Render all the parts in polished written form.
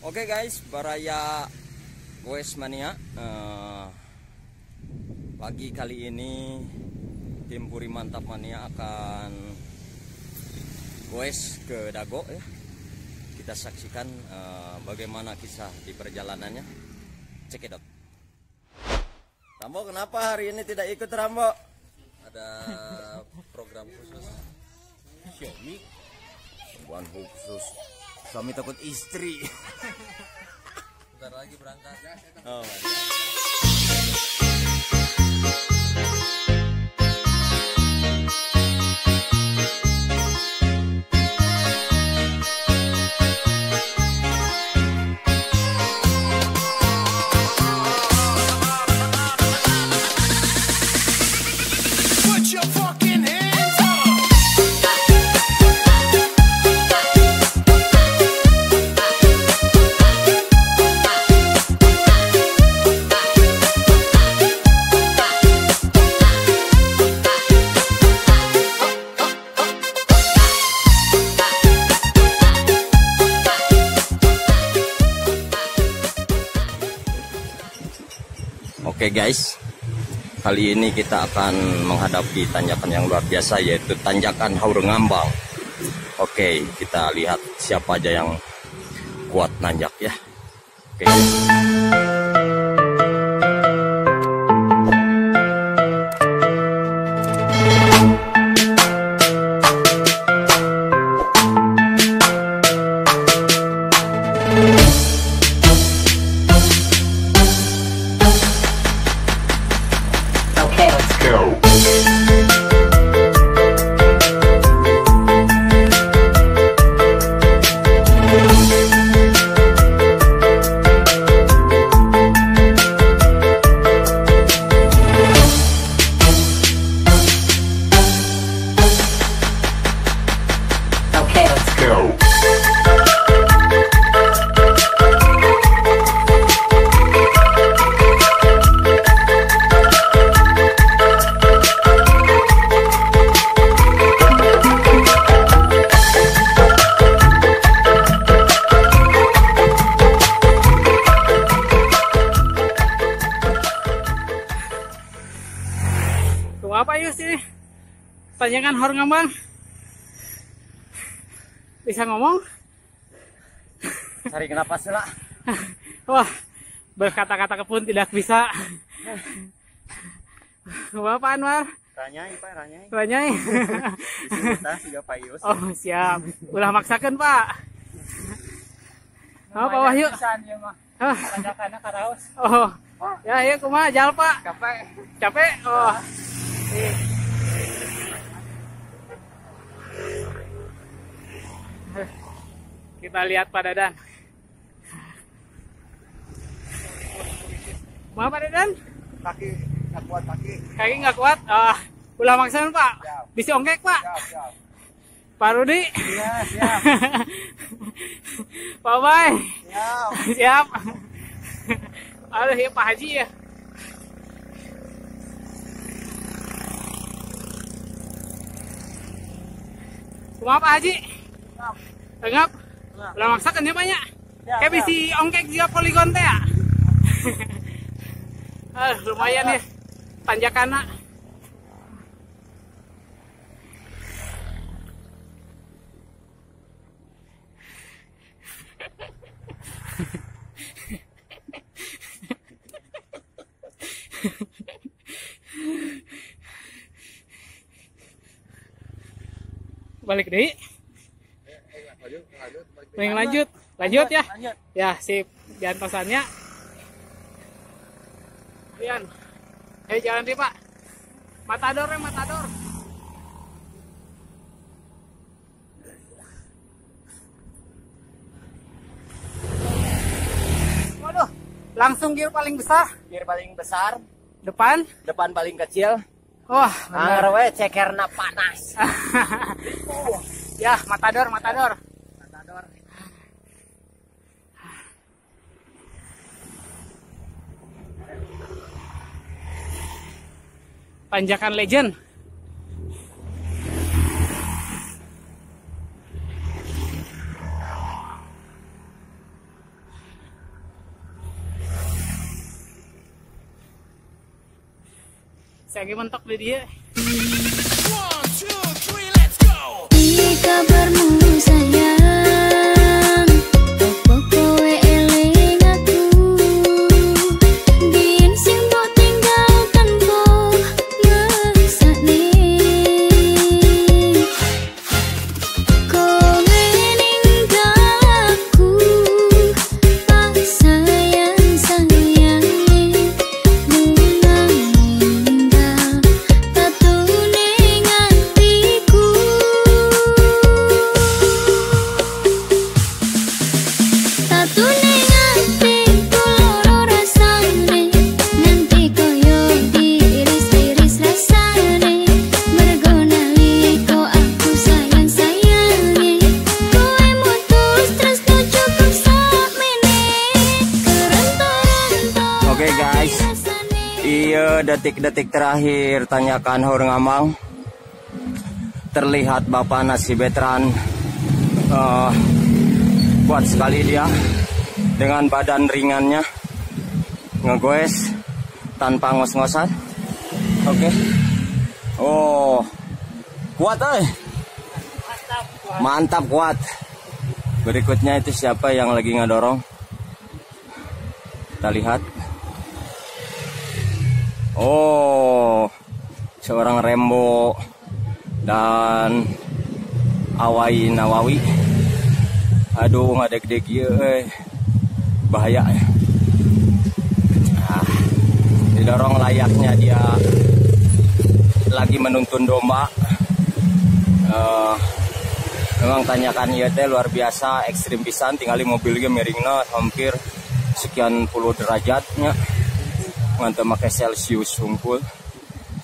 Oke guys, Baraya Goes Mania. Pagi kali ini tim Puri Mantap Mania akan goes ke Dago ya. Kita saksikan bagaimana kisah di perjalanannya. Cekidot. Rambo, kenapa hari ini tidak ikut, Rambo? Ada program khusus Xiaomi. Bukan khusus. Suami takut istri. Bentar lagi berangkat. Oh, Oke guys, kali ini kita akan menghadapi tanjakan yang luar biasa, yaitu tanjakan Haurengambang. Oke, kita lihat siapa aja yang kuat nanjak ya. Oke. Apa yuk sih? Tanjakan Haurengambang. Bisa ngomong? Cari kenapa sih lah? Wah, berkata-kata pun tidak bisa. Bapak Anwar? Ranyai, Pak, ranyai. Ranyai. Siga payus. Oh, siap. Ulah maksakan, Pak. Oh, Pak Wahyu. Tanjakannya karaos. Oh. Ya, ya kumaha jal, Pak? Capek. Capek? Oh. Kita lihat Pak Dadan. Mau Pak Dadan? Kaki nggak kuat kaki. Kaki nggak kuat? Ulah maksain Pak. Bisa ongkek Pak. Siap. Pak Rudi. Iya, siap. Pak Bay. Siap. Siap. Aduh ya Pak Haji ya. Kumaha Pak Haji? Tengap. Ulah maksakan ya banyak. Kayak bisa ongkek juga poligon teh ya. Lumayan ya tanjakanna. balik deh. Lanjut ya. Ya sip, diantosannya. Kalian, jalan deh Pak. Matador. Waduh, langsung gear paling besar. Gear paling besar, Depan. depan paling kecil. Wah, Anger we cekerna panas. ya matador. Tanjakan legend. Saya mentok di dia. Piye kabarmu sayang? Opo kowe eling aku? Biyen sing mbok tinggal tanpa ngrasakne. Kowe ninggal aku pas sayang-sayange. Bunga ninggal tatune ngatiku. Tatune ngatiku loro rasane, nganti koyo diiris-iris rasane. Mergo nalika aku sayang-sayange, kowe mutus tresno cukup sakmene. Kerentoran Oke guys, iya detik-detik terakhir tanyakan Haur Ngambang. Terlihat Bapak nasi veteran, kuat sekali dia dengan badan ringannya, ngegoes tanpa ngos-ngosan. Oke. Oh, kuat mantap kuat. Berikutnya itu siapa yang lagi ngedorong? Kita lihat. Oh, seorang Rembo dan Awai Nawawi. Aduh, ngadek-dek ya, bahaya ya. Didorong layaknya dia lagi menuntun domba. Memang tanyakan ieu teh luar biasa, ekstrim pisan, tinggali mobilnya miringna hampir sekian puluh derajatnya. Ngantu make Celsius hungkul.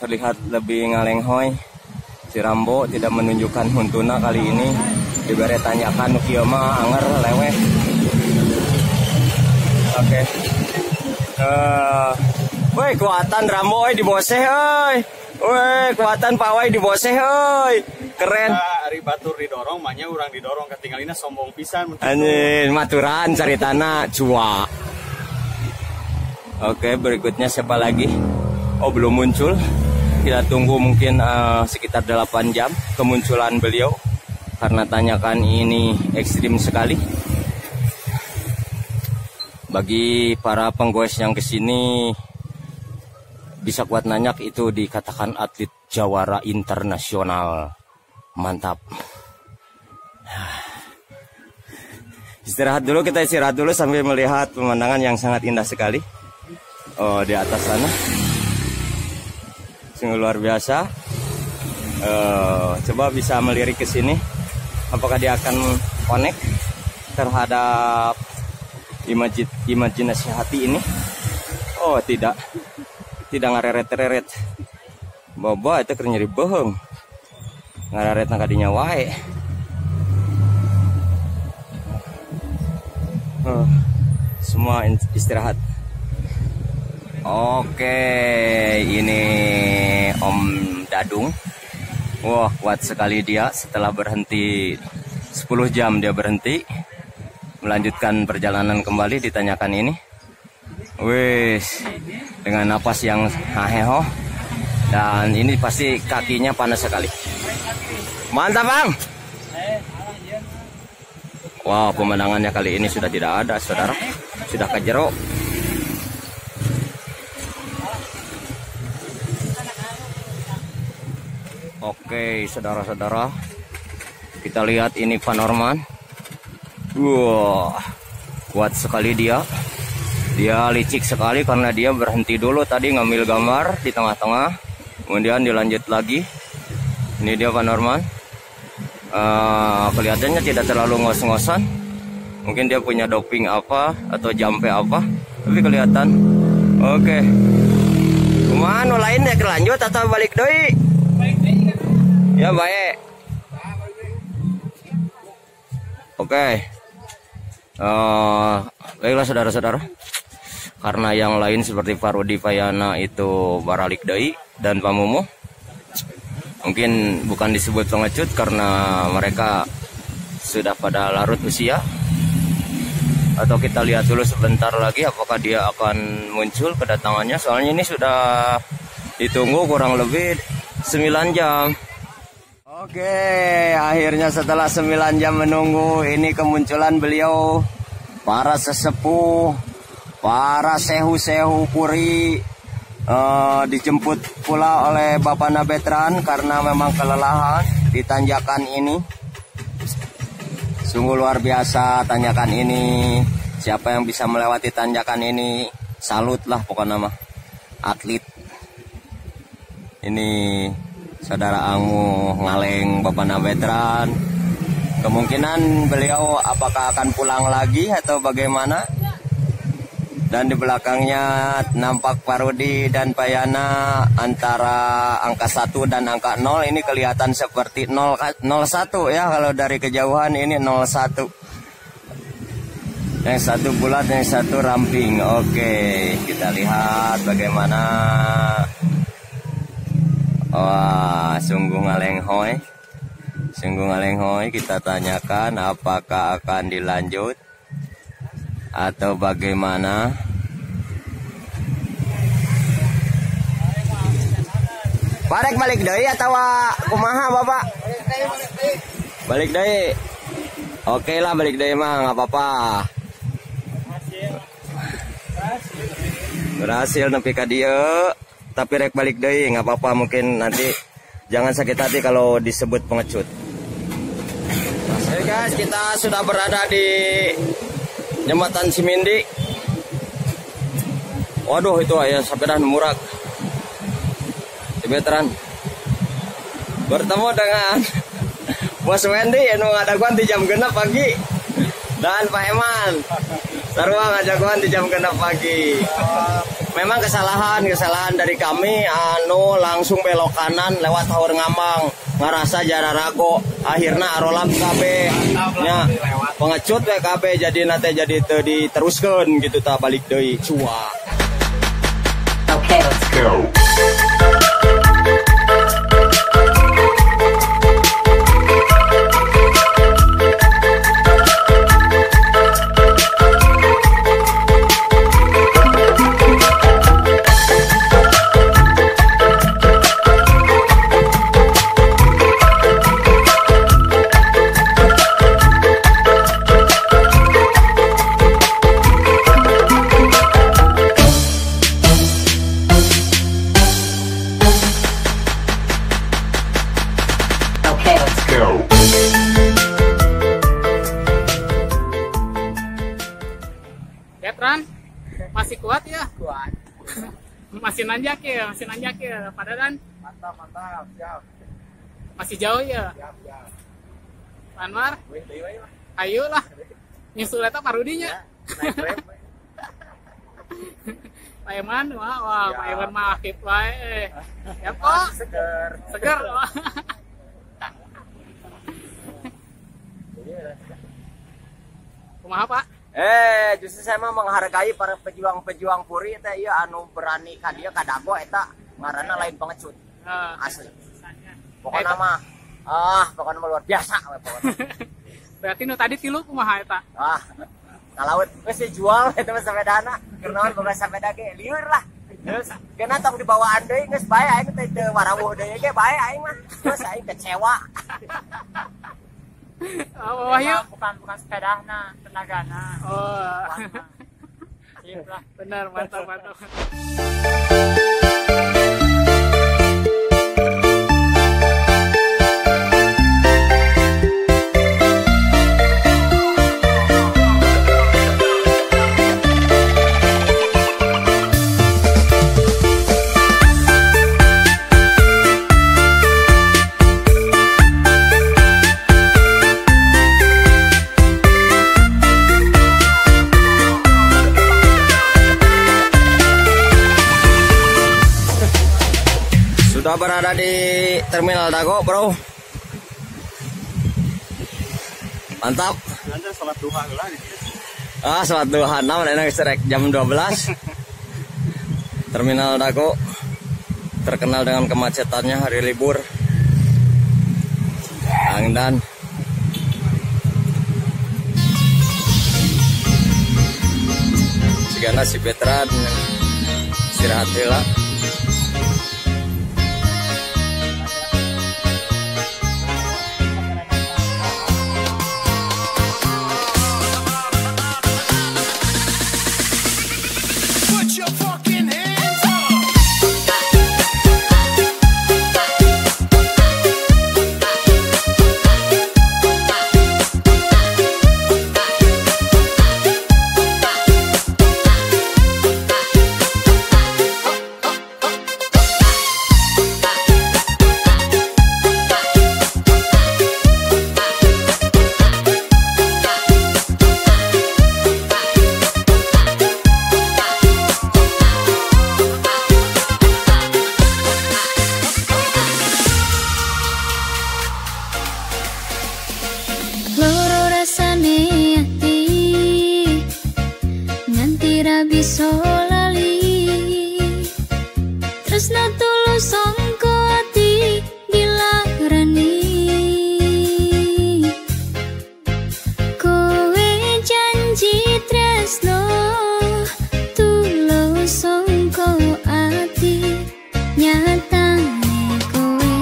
Terlihat lebih ngalenghoy. Si Rambo tidak menunjukkan huntuna kali ini. Dibere tanyakan kieu mah anger leweh. Oke. Woi, kuatan Rambo di boseh euy. Woi, kuatan Pawai di boseh euy. Keren. Ari batur didorong, mahnya urang didorong, ketinggalina sombong pisan. Anjing, maturan caritana cua. Oke, berikutnya siapa lagi? Oh, belum muncul. Kita tunggu mungkin sekitar 8 jam kemunculan beliau. Karena tanyakan ini ekstrim sekali. Bagi para penggoes yang kesini bisa kuat nanyak itu dikatakan atlet jawara internasional. Mantap. Istirahat dulu, kita istirahat dulu sambil melihat pemandangan yang sangat indah sekali. Oh, di atas sana. Sungguh luar biasa. Coba bisa melirik ke sini. Apakah dia akan connect terhadap imajinasi hati ini? Oh, tidak. Tidak ngareret-reret. Bobo itu keur nyeri beuheung. Ngareret na kadinya wae. Semua istirahat. Oke, ini Om Dadung. Wah, kuat sekali dia. Setelah berhenti 10 jam dia berhenti, melanjutkan perjalanan kembali. Ditanyakan ini, wis, dengan napas yang haheho, dan ini pasti kakinya panas sekali. Mantap Bang. Wah, pemandangannya kali ini sudah tidak ada, saudara. Sudah kejerok. Oke, saudara-saudara, Kita lihat ini Pak Norman. Wah, kuat sekali dia. Dia licik sekali karena dia berhenti dulu tadi ngambil gambar di tengah-tengah. Kemudian dilanjut lagi. Ini dia Pak Norman. Kelihatannya tidak terlalu ngos-ngosan. Mungkin dia punya doping apa atau jampe apa. Tapi kelihatan. Oke. Kumaha lain ya kelanjut atau balik deui? Balik deui. Ya baik. Oke. Baiklah saudara-saudara. Karena yang lain seperti Pak Rudi Payana itu baralik deui dan Pak Mumu mungkin bukan disebut pengecut karena mereka sudah pada larut usia. Atau kita lihat dulu sebentar lagi apakah dia akan muncul kedatangannya. Soalnya ini sudah ditunggu kurang lebih 9 jam. Oke, akhirnya setelah 9 jam menunggu ini kemunculan beliau. Para sesepuh, para sehu-sehu puri dijemput pula oleh Bapak Nabetran karena memang kelelahan di tanjakan ini. Sungguh luar biasa tanjakan ini. Siapa yang bisa melewati tanjakan ini, salut lah pokoknya mah. Atlet. Ini Saudara Angmu ngaleng Bapak Nabetran. Kemungkinan beliau apakah akan pulang lagi atau bagaimana. Dan di belakangnya nampak Pak Rudi dan Payana antara angka 1 dan angka 0. Ini kelihatan seperti 01 ya. Kalau dari kejauhan ini 01. Yang satu bulat, yang satu ramping. Oke, kita lihat bagaimana. Wah, sungguh ngalenghoy. Sungguh ngalenghoy. Kita tanyakan apakah akan dilanjut atau bagaimana. Parek balik deui atau kumaha Bapak? Balik deui. Oke lah balik deui mah nggak apa-apa. Berhasil nepi ka dieu. Tapi rek balik deui nggak apa-apa, mungkin nanti jangan sakit hati kalau disebut pengecut. Oke guys, kita sudah berada di Jembatan Cimindi. Waduh itu ya sepeda murak. Veteran bertemu dengan Bos Wendy yang ngadaguan di jam 6 pagi dan Pak Eman sarua ngajagoan di jam 6 pagi. Memang kesalahan dari kami langsung belok kanan lewat Haur Ngambang ngarasa Jara Rago akhirnya arolap KB nya pengecut KB jadi nanti jadi diteruskan gitu tak balik deui cua. Okay, let's go. Veteran masih kuat ya? Kuat. Masih nanjak ya, Pada dan Mantap, siap. masih jauh ya? Siap. Anwar, ayo lah. Nyusul eta Pak Rudinya. Naik rem. Pak Eman, wah, Pak Eman mah aktif wae. Ya kok. Seger. Kumaha Pak? Justru saya mah menghargai para pejuang-pejuang puri teh ieu anu berani ka dieu ka dago eta ngaranna lain pengecut. Asli. Pokoknya mah pokoknya mah luar biasa we pokoknya. Berarti nu tadi tilu kumaha eta? Kalaut geus dijual eta mah sepedana. Keur naon boga sepeda ge lieur lah. Terus kena tong dibawaan deui geus bae aing teh teu warawuh deui ge bae aing mah. Terus aing kecewa. Wahyu Bukan sepedana, tenagana. Oh. Iya lah. Benar, mantap. Udah berada di Terminal Dago, bro. Mantap. Nanti sholat duha lah. Sholat duha enak serek jam 12. Terminal Dago terkenal dengan kemacetannya hari libur. Angdan. Sigana si Betran istirahat heula. Bisa lali tresna tulus sangko ati dilarani kowe janji tresno tulus sangko ati nyatane kowe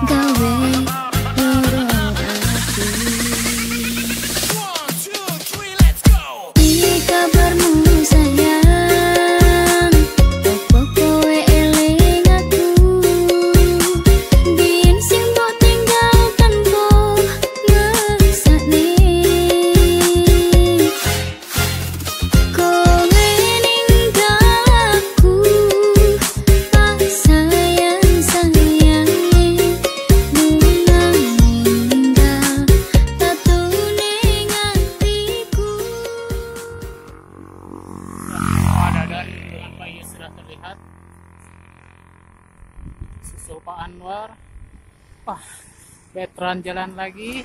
gawe loro ati. Di kabarmu terlihat susul Pak Anwar. Wah, veteran jalan lagi.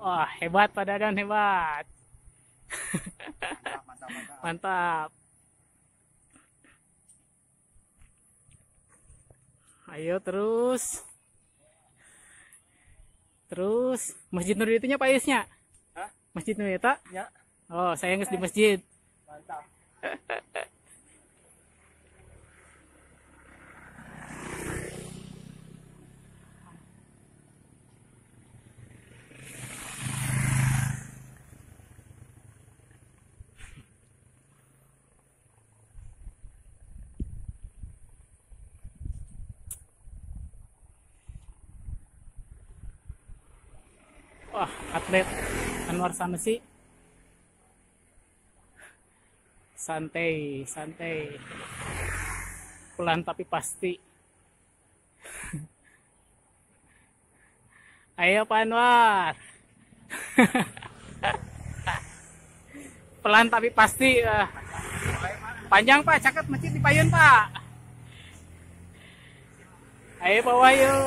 Wah, hebat Pak Dadan, hebat. Mantap. Ayo terus. Masjid Nur itunya Pak Yusnya? Hah? Masjid Nur itu? Ya. Oh, saya nges di masjid. Mantap. Wah, atlet Anwar Sanusi. Santai. Pelan tapi pasti. Ayo Pak Anwar. Pelan tapi pasti. Panjang Pak, cakep masjid di Payun Pak. Ayo Pak Wahyu.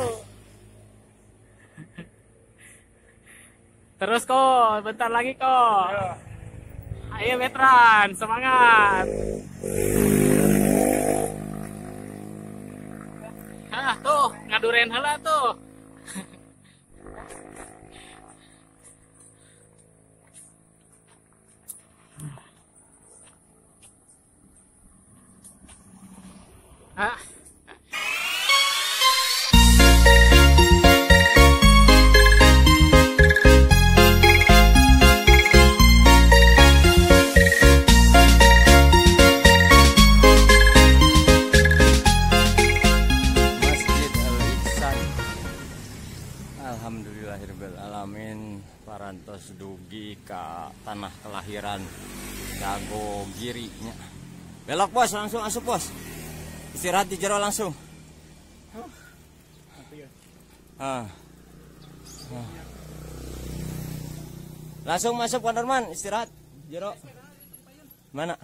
Terus kok, bentar lagi kok. Ayo veteran, semangat. Tuh, ngaduren heula tuh. tanah kelahiran Dago Giri nya. Belok bos, langsung asup bos. Istirahat di jero langsung. Langsung masuk Pak Norman, istirahat jero. Mana?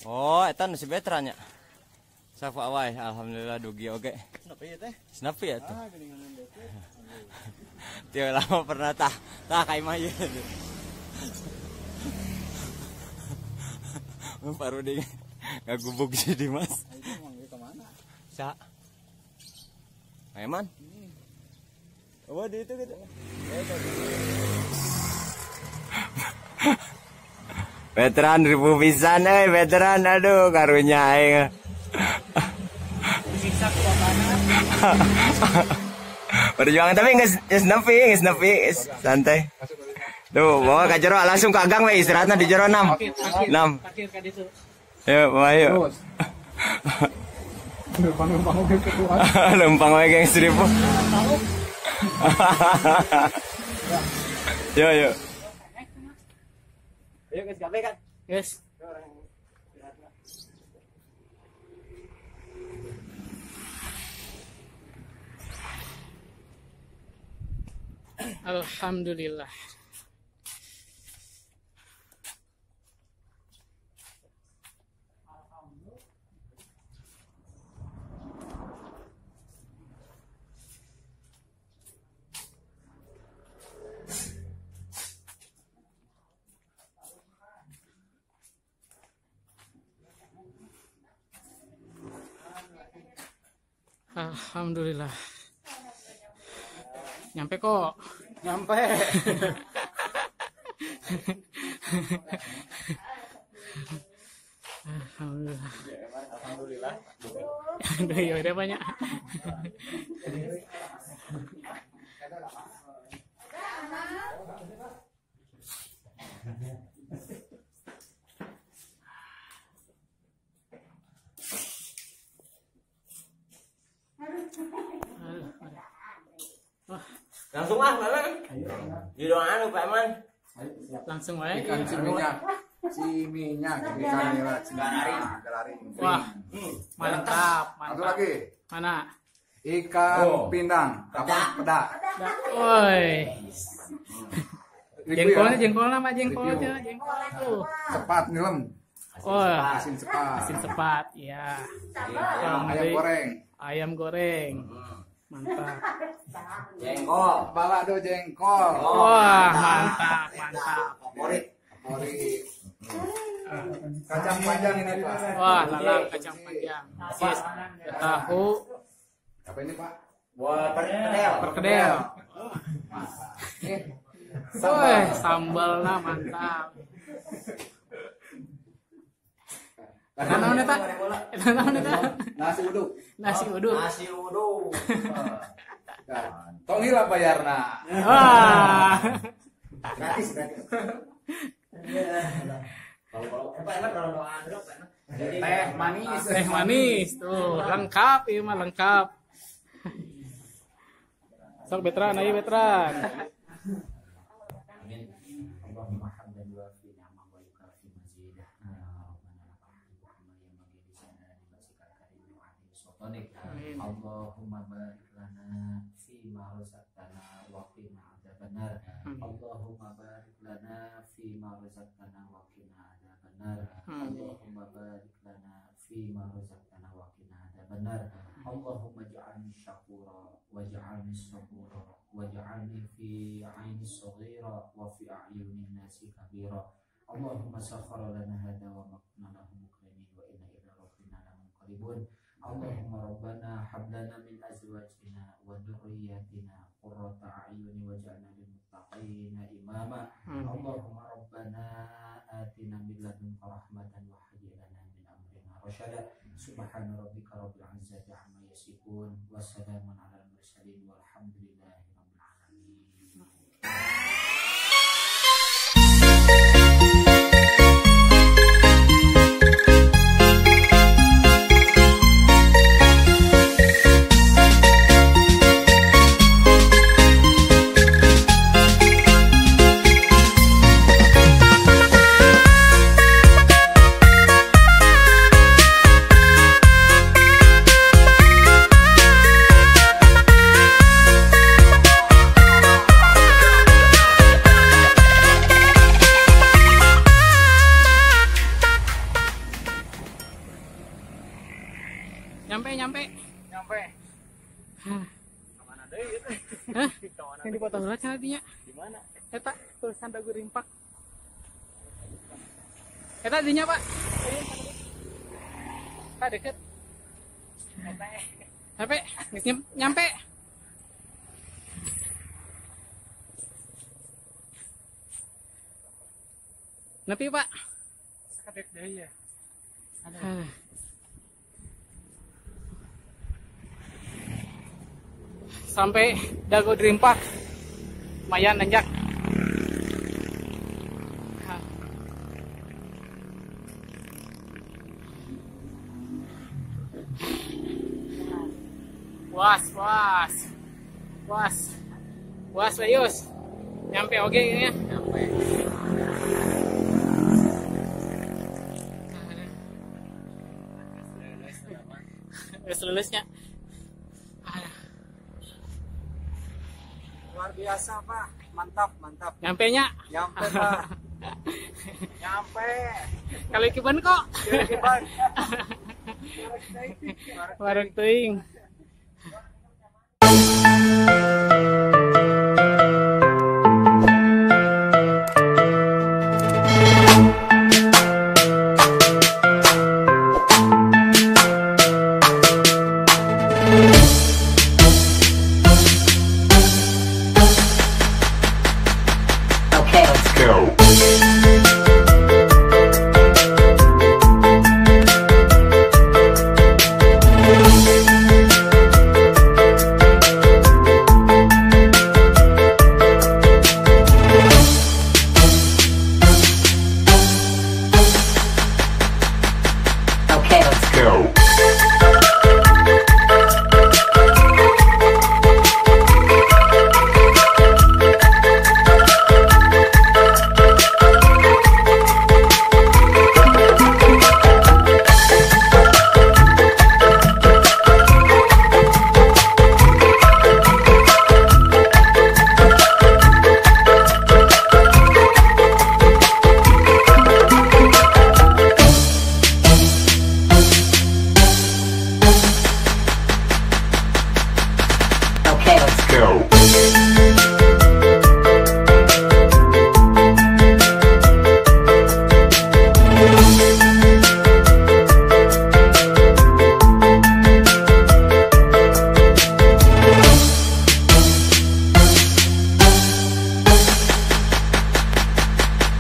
Oh, eta nu si Betra nya. Safa awai, alhamdulillah dugi oge. Snapi ya tuh. Tieu lama pernah tah kai mah ieu. Pak Rudi ngagubuk jadi Mas. Sa. Eman? Oh, di itu gitu. Veteran 1000 pisan veteran aduh karunya aing. Siksa kuatana. Perjuangan tapi geus nepi santai. Tuh, bawa ka jero langsung ke gang we istirahatna di jero 6. 6. Parkir ka ditu. Yuk, bawa yuk. Lempang we geng 1000. Yuk. Yuk geus gawe kan? Yes. Alhamdulillah. Alhamdulillah. Nyampe kok. Nyampe. Alhamdulillah. Alhamdulillah. Aduh, ya udah banyak. Langsung Paman. Di doaan Pak Man. Langsung wae. Ikan si minyak ikan nila galaring. Wah, mantap. Satu lagi. Mana? Ikan pindang, peda. Woi. Jengkolnya mah jengkolnya tuh. Cepat nilem. Wah, Asin cepat. asin sepat, ya. Ayam goreng. Ayam goreng. Mantap. Jengkol. Balado jengkol. Wah, mantap. Favorit. Kacang panjang ini Pak. Wah, lalang kacang panjang. Sis, tahu, Apa ini Pak? Buat perkedel. perkedel. Woi, sambalnya mantap. Naon eta? Naon eta? Nasi uduk. Nasi uduk. Nasi uduk. Tong hila bayarna. Wah. Gratis. Teh manis. Teh manis tuh, lengkap ieu mah lengkap. Sok Betran, ayo Betran. Allahumma barik lana fi ma razaqtana wa qina adzabannar. Allahumma barik lana fi ma razaqtana wa qina adzabannar. Allahumma barik lana fi ma razaqtana wa qina adzabannar. Allahumma ij'alni syakura waj'alni sabura waj'alni fi 'aini saghira wa fi a'yunin nasi kabira. Allahumma sakhkhara lana hadha wa ma kunna lahu muqrinin wa inna ila rabbina lamunqalibun. Allahumma rabbana hab lana min azwajina wa dhurriyyatina qurrata a'yun waj'alna lil muttaqina imama. Allahumma rabbana atina min ladunka rahmatan wa hayyi lana min amrina rasyada. Subhana rabbika rabbil izzati amma yasifun wa salamun alal mursalin walhamdulillahi rabbil alamin. Yang dipotong dulu nantinya. Di mana? Eta tulisan Dagu Rimpak. Eta dinya, Pak. Pak deket. Sampai nyampe. Nepi, Pak. Kadek deh ya. Sampai Dagu Rimpak. Lumayan nanjak. Was, Bayus. Nyampe oke ini ya. Nyampe. Lulusnya. Luar biasa, Pak. Mantap. Nyampe nya. Nyampe, Pak. Nyampe. Kalau kiban kok. Warung teuing. Okay, let's go. Okay, let's go. Okay, let's go.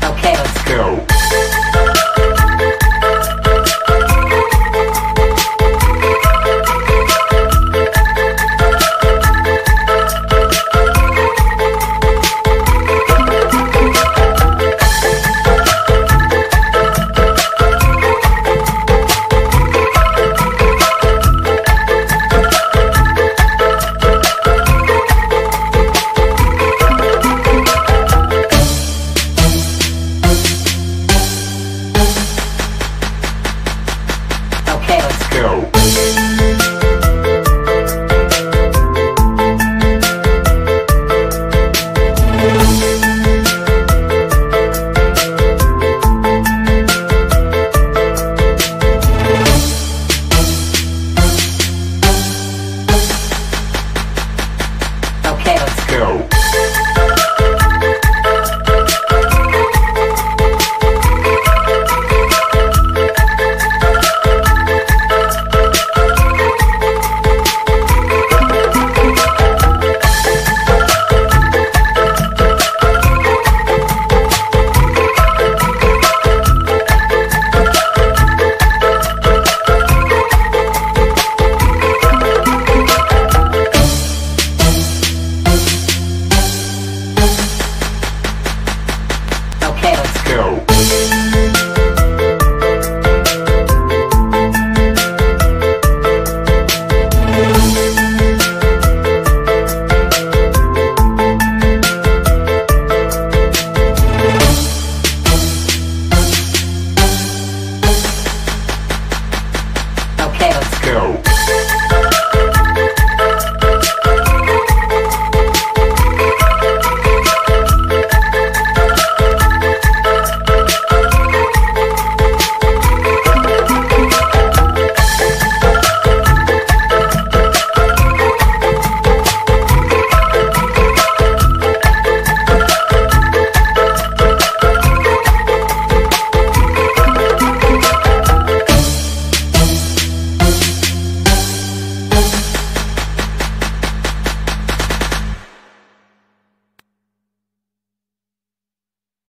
Okay, let's go.